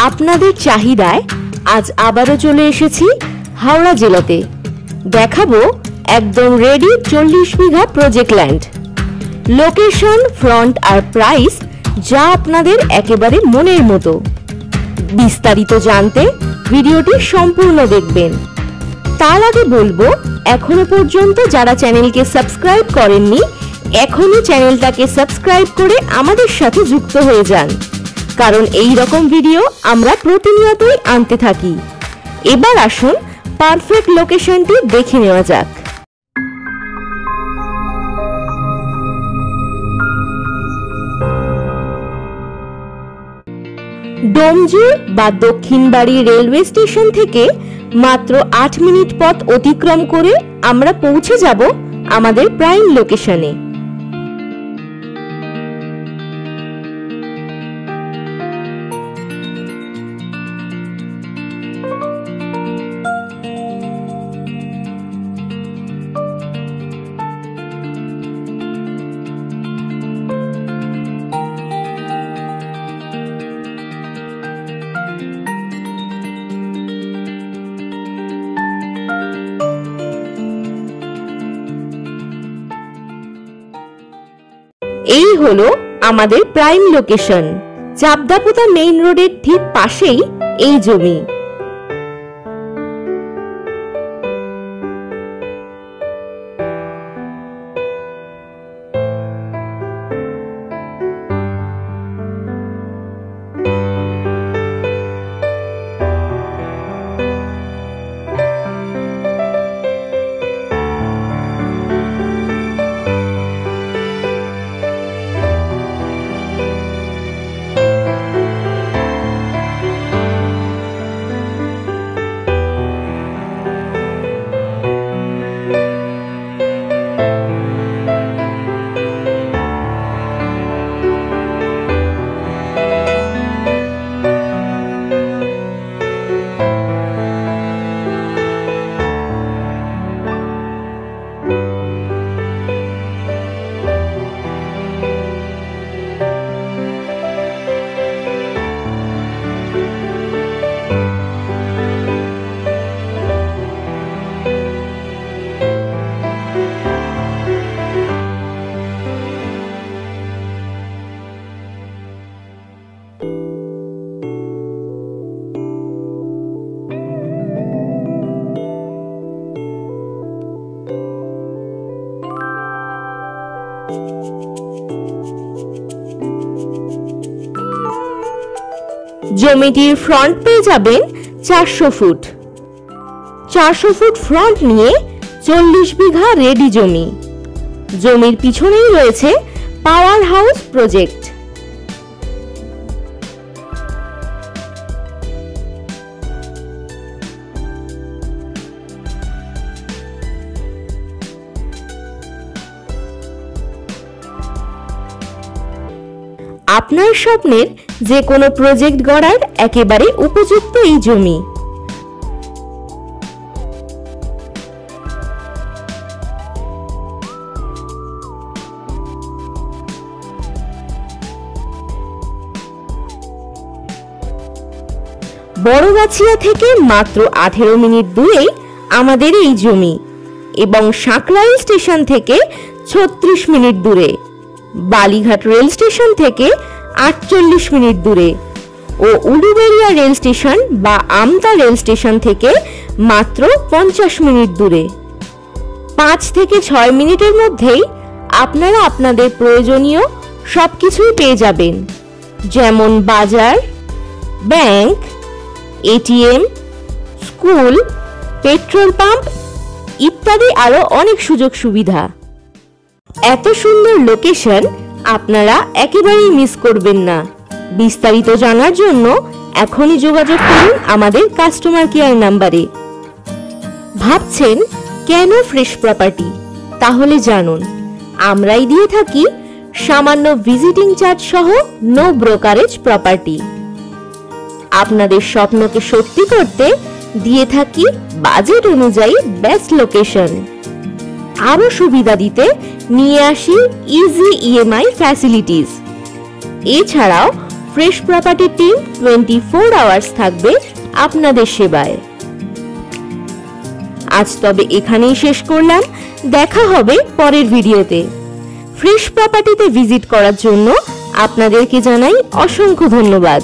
আপনাদের চাহিদায় আজ আবারও চলে এসেছি হাওড়া জেলাতে। দেখাবো একদম রেডি 40 বিঘা প্রজেক্ট ল্যান্ড। লোকেশন, ফ্রন্ট আর প্রাইস যা আপনাদের একেবারে মনের মতো। বিস্তারিত জানতে ভিডিওটি সম্পূর্ণ দেখবেন। তার আগে বলবো, এখনো পর্যন্ত যারা চ্যানেলকে সাবস্ক্রাইব করেননি, এখনই চ্যানেলটাকে সাবস্ক্রাইব করে আমাদের সাথে যুক্ত হয়ে যান, কারণ এই রকম ভিডিও আমরা প্রতিনিয়তই আনতে থাকি। এবার আসুন পারফেক্ট লোকেশনটি দেখে নেওয়া যাক। ডোমজুর বা দক্ষিণবাড়ি রেলওয়ে স্টেশন থেকে মাত্র 8 মিনিট পথ অতিক্রম করে আমরা পৌঁছে যাব আমাদের প্রাইম লোকেশনে। এই হলো আমাদের প্রাইম লোকেশন। চাপদাপোতা মেইন রোডের ঠিক পাশেই এই জমি। জমিটির ফ্রন্ট পেয়ে যাবেন 400 ফুট। 400 ফুট ফ্রন্ট নিয়ে 40 বিঘা রেডি জমি। জমির পিছনেই রয়েছে পাওয়ার হাউস প্রজেক্ট। আপনার স্বপ্নের যে কোনো প্রজেক্ট গড়ার একেবারে উপযুক্ত এই জমি। বড়গাছিয়া থেকে মাত্র 18 মিনিট দূরেই আমাদের এই জমি, এবং সাঁকরাইল স্টেশন থেকে 36 মিনিট দূরে, বালিঘাট রেল স্টেশন থেকে 48 মিনিট দূরে ও উলুবেড়িয়া রেল স্টেশন বা আমতা রেল স্টেশন থেকে মাত্র 50 মিনিট দূরে। 5 থেকে 6 মিনিটের মধ্যেই আপনারা আপনাদের প্রয়োজনীয় সবকিছুই পেয়ে যাবেন, যেমন বাজার, bank, ATM, school, petrol pump ইত্যাদি আরো অনেক সুযোগ সুবিধা। এত সুন্দর লোকেশন আপনারা একেবারেই মিস করবেন না। বিস্তারিত জানার জন্য এখনই যোগাযোগ করুন আমাদের কাস্টমার কেয়ার নাম্বারে। ভাবছেন কেন ফ্রেশ প্রপার্টি? তাহলে জানুন, আমরাই দিয়ে থাকি সামান্য ভিজিটিং চার্জ সহ নো ব্রোকারেজ প্রপার্টি। আপনাদের স্বপ্নকে সত্যি করতে দিয়ে থাকি বাজেট অনুযায়ী বেস্ট লোকেশন। আরো সুবিধা দিতে নিয়ে আসি ইজি ইএমআই ফ্যাসিলিটিস। এছাড়াও ফ্রেশ প্রপার্টি টিম 24 আওয়ার্স থাকবে আপনাদের সেবায়। আজ তবে এখানেই শেষ করলাম, দেখা হবে পরের ভিডিওতে। ফ্রেশ প্রপার্টিতে ভিজিট করার জন্য আপনাদেরকে জানাই অসংখ্য ধন্যবাদ।